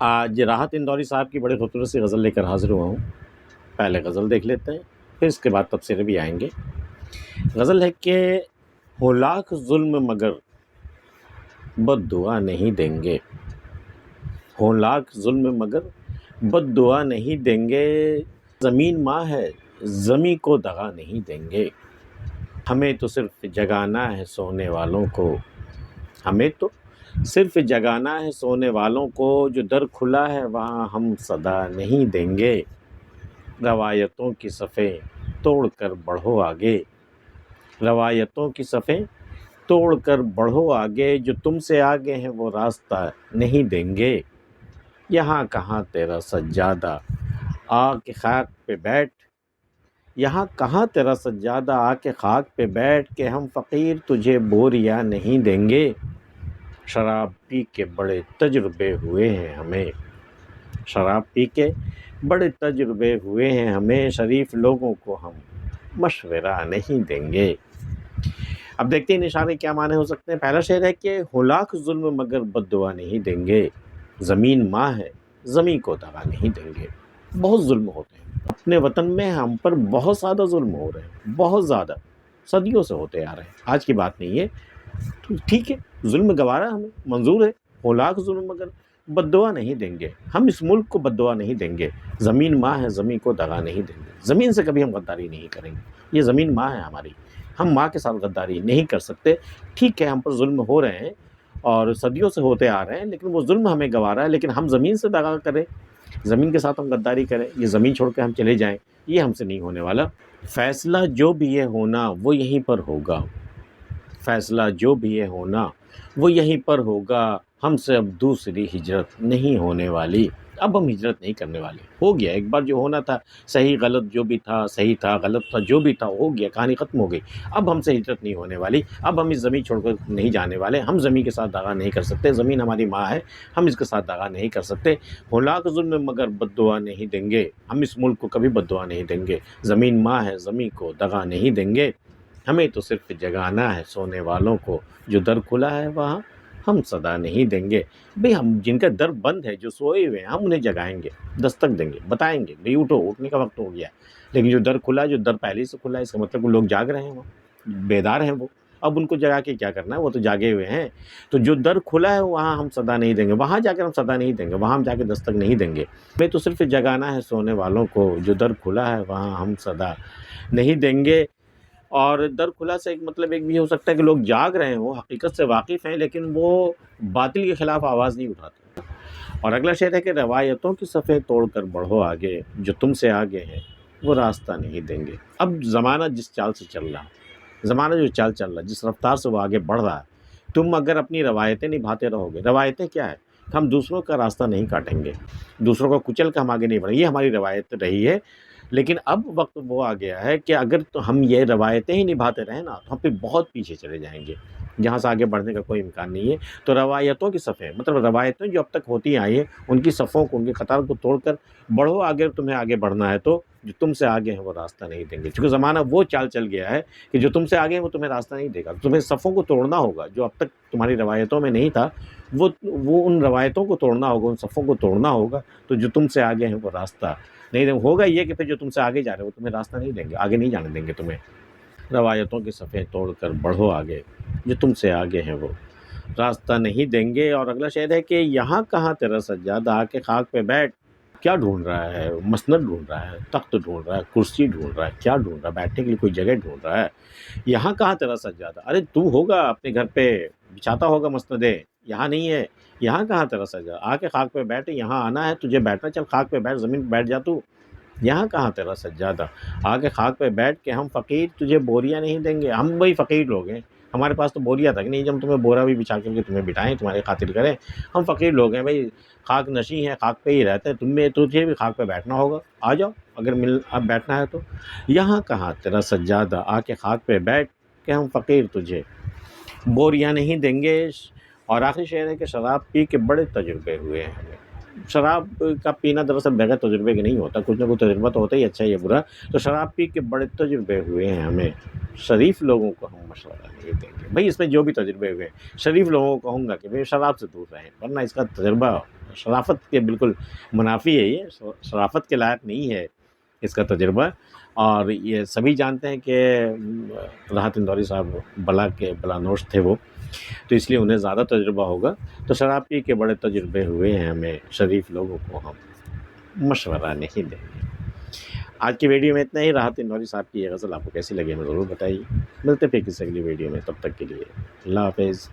آج راحت اندوری صاحب کی بڑے خوبصورت سی غزل لے کر حاضر ہوا ہوں۔ پہلے غزل دیکھ لیتے ہیں، پھر اس کے بعد تبصرے بھی آئیں گے۔ غزل ہے کہ ہو لاکھ ظلم مگر بد دعا نہیں دیں گے، ہو لاکھ ظلم مگر بد دعا نہیں دیں گے، زمین ماں ہے زمیں کو دغا نہیں دیں گے، ہمیں تو صرف جگانا ہے سونے والوں کو، ہمیں تو صرف جگانا ہے سونے والوں کو، جو در کھلا ہے وہاں ہم صدا نہیں دیں گے، روایتوں کی صفیں توڑ کر بڑھو آگے، روایتوں کی صفیں توڑ کر بڑھو آگے، جو تم سے آگے ہیں وہ راستہ نہیں دیں گے، یہاں کہاں تیرا سجادہ آ کے خاک پہ بیٹھ، یہاں کہاں تیرا سجادہ آ کے خاک پہ بیٹھ، کہ ہم فقیر تجھے بوریا نہیں دیں گے، شراب پی کے بڑے تجربے ہوئے ہیں ہمیں، شراب پی کے بڑے تجربے ہوئے ہیں ہمیں، شریف لوگوں کو ہم مشورہ نہیں دیں گے۔ اب دیکھتے ہیں اشارے کیا معنی ہو سکتے ہیں۔ پہلا شعر ہے کہ ہو لاکھ ظلم مگر بد دعا نہیں دیں گے، زمین ماں ہے زمیں کو دغا نہیں دیں گے۔ بہت ظلم ہوتے ہیں اپنے وطن میں، ہم پر بہت زیادہ ظلم ہو رہے ہیں، بہت زیادہ، صدیوں سے ہوتے آ رہے ہیں، آج کی بات نہیں ہے۔ تو ٹھیک ہے، ظلم گوارا ہمیں منظور ہے، ہو لاکھ ظلم مگر بد دعا نہیں دیں گے، ہم اس ملک کو بد دعا نہیں دیں گے، زمین ماں ہے زمین کو دغا نہیں دیں گے، زمین سے کبھی ہم غداری نہیں کریں گے، یہ زمین ماں ہے ہماری، ہم ماں کے ساتھ غداری نہیں کر سکتے۔ ٹھیک ہے ہم پر ظلم ہو رہے ہیں اور صدیوں سے ہوتے آ رہے ہیں، لیکن وہ ظلم ہمیں گوارا ہے، لیکن ہم زمین سے دغا کریں، زمین کے ساتھ ہم غداری کریں، یہ زمین چھوڑ کے ہم چلے جائیں، یہ ہم سے نہیں ہونے والا۔ فیصلہ جو بھی یہ ہونا وہ یہیں پر ہوگا، فیصلہ جو بھی یہ ہونا وہ یہیں پر ہوگا، ہم سے اب دوسری ہجرت نہیں ہونے والی، اب ہم ہجرت نہیں کرنے والے، ہو گیا ایک بار جو ہونا تھا، صحیح غلط جو بھی تھا، صحیح تھا غلط تھا جو بھی تھا، ہو گیا، کہانی ختم ہو گئی، اب ہم سے ہجرت نہیں ہونے والی، اب ہم اس زمین چھوڑ کر نہیں جانے والے، ہم زمین کے ساتھ دغا نہیں کر سکتے، زمین ہماری ماں ہے، ہم اس کے ساتھ دغا نہیں کر سکتے، ہو لاکھ ظلم مگر بد دعا نہیں دیں گے، ہم اس ملک کو کبھی بد دعا نہیں دیں گے، زمین ماں ہے زمین کو دغا نہیں دیں گے، ہمیں تو صرف جگانا ہے سونے والوں کو، جو در کھلا ہے وہاں ہم صدا نہیں دیں گے۔ بھئی ہم جن کا در بند ہے، جو سوئے ہوئے ہیں، ہم انہیں جگائیں گے، دستک دیں گے، بتائیں گے بھئی اٹھو، اٹھنے کا وقت ہو گیا، لیکن جو در کھلا ہے، جو در پہلے سے کھلا ہے، اس کا مطلب وہ لوگ جاگ رہے ہیں، وہ بیدار ہیں، وہ اب ان کو جگا کے کیا کرنا ہے، وہ تو جاگے ہوئے ہیں، تو جو در کھلا ہے وہاں ہم صدا نہیں دیں گے، وہاں جا کر ہم صدا نہیں دیں گے، وہاں ہم جا کے دستک نہیں دیں گے، ہمیں تو صرف جگانا ہے سونے والوں کو، جو در کھلا ہے وہاں ہم صدا نہیں دیں گے۔ اور در کھلا سے ایک مطلب ایک بھی ہو سکتا ہے کہ لوگ جاگ رہے ہوں، حقیقت سے واقف ہیں، لیکن وہ باطل کے خلاف آواز نہیں اٹھاتے۔ اور اگلا شعر ہے کہ روایتوں کی صفیں توڑ کر بڑھو آگے، جو تم سے آگے ہیں وہ راستہ نہیں دیں گے۔ اب زمانہ جس چال سے چل رہا ہے، زمانہ جو چال چل رہا ہے، جس رفتار سے وہ آگے بڑھ رہا ہے، تم اگر اپنی روایتیں نبھاتے رہو گے، روایتیں کیا ہے؟ ہم دوسروں کا راستہ نہیں کاٹیں گے، دوسروں کو کچل کے ہم آگے نہیں بڑھیں گے، یہ ہماری روایت رہی ہے، لیکن اب وقت وہ آ گیا ہے کہ اگر تو ہم یہ روایتیں ہی نبھاتے رہیں نا، تو ہم پہ بہت پیچھے چلے جائیں گے، جہاں سے آگے بڑھنے کا کوئی امکان نہیں ہے۔ تو روایتوں کی صفیں، مطلب روایتیں جو اب تک ہوتی آئی ہیں، ان کی صفوں کو، ان کی قطار کو توڑ کر بڑھو آگے، تمہیں آگے بڑھنا ہے تو جو تم سے آگے ہیں وہ راستہ نہیں دیں گے، چونکہ زمانہ وہ چال چل گیا ہے کہ جو تم سے آگے ہیں وہ تمہیں راستہ نہیں دے گا، تمہیں صفوں کو توڑنا ہوگا، جو اب تک تمہاری روایتوں میں نہیں تھا، وہ ان روایتوں کو توڑنا ہوگا، ان صفوں کو توڑنا ہوگا، تو جو تم سے آگے ہیں وہ راستہ نہیں دیں گے۔ ہوگا یہ کہ پھر جو تم سے آگے جا رہے ہو وہ تمہیں راستہ نہیں دیں گے، آگے نہیں جانے دیں گے تمہیں۔ روایتوں کی صفیں توڑ کر بڑھو آگے، جو تم سے آگے ہیں وہ راستہ نہیں دیں گے۔ اور اگلا شعر ہے کہ یہاں کہاں تیرا سجادہ آ کے خاک پہ بیٹھ، کیا ڈھونڈ رہا ہے؟ مسند ڈھونڈ رہا ہے، تخت ڈھونڈ رہا ہے، کرسی ڈھونڈ رہا ہے، کیا ڈھونڈ رہا ہے؟ بیٹھنے کے لیے کوئی جگہ ڈھونڈ رہا ہے۔ یہاں کہاں تیرا سجادہ، ارے تو ہوگا اپنے گھر پہ بچھاتا ہوگا مسندیں، یہاں نہیں ہے، یہاں کہاں تیرا سجادہ، آ کے خاک پہ بیٹھ، یہاں آنا ہے تجھے بیٹھنا، چل خاک پہ بیٹھ، زمین پہ بیٹھ جا تو، یہاں کہاں تیرا سجادہ آ کے خاک پہ بیٹھ، کے ہم فقیر تجھے بوریا نہیں دیں گے، ہم وہی فقیر لوگ ہیں، ہمارے پاس تو بوریا تک نہیں، جب ہم تمہیں بورا بھی بچھا کر کے تمہیں بٹھائیں، تمہاری خاطر کریں، ہم فقیر لوگ ہیں بھائی، خاک نشیں ہیں، خاک پہ ہی رہتے ہیں، تجھے بھی خاک پہ بیٹھنا ہوگا، آ جاؤ اگر اب بیٹھنا ہے تو، یہاں کہاں تیرا سجادہ آ کے خاک پہ بیٹھ، کہ ہم فقیر تجھے بوریا نہیں دیں گے۔ اور آخری شعر ہے کہ شراب پی کے بڑے تجربے ہوئے ہیں ہمیں، شراب کا پینا دراصل بغیر تجربے کے نہیں ہوتا، کچھ نہ کچھ تجربہ تو ہوتا ہی، اچھا یا برا۔ تو شراب پی کے بڑے تجربے ہوئے ہیں ہمیں، شریف لوگوں کو ہم مشورہ نہیں دیں گے۔ بھائی اس میں جو بھی تجربے ہوئے ہیں، شریف لوگوں کو کہوں گا کہ بھائی شراب سے دور رہیں، ورنہ اس کا تجربہ شرافت کے بالکل منافی ہے، یہ شرافت کے لائق نہیں ہے اس کا تجربہ۔ اور یہ سبھی جانتے ہیں کہ راحت اندوری صاحب بلا نوش تھے وہ، تو اس لیے انہیں زیادہ تجربہ ہوگا۔ تو شراب پی کے بڑے تجربے ہوئے ہیں ہمیں، شریف لوگوں کو ہم مشورہ نہیں دیں گے۔ آج کی ویڈیو میں اتنا ہی۔ راحت اندوری صاحب کی یہ غزل آپ کو کیسی لگی ہمیں ضرور بتائیے۔ ملتے پھر کسی اگلی ویڈیو میں، تب تک کے لیے اللہ حافظ۔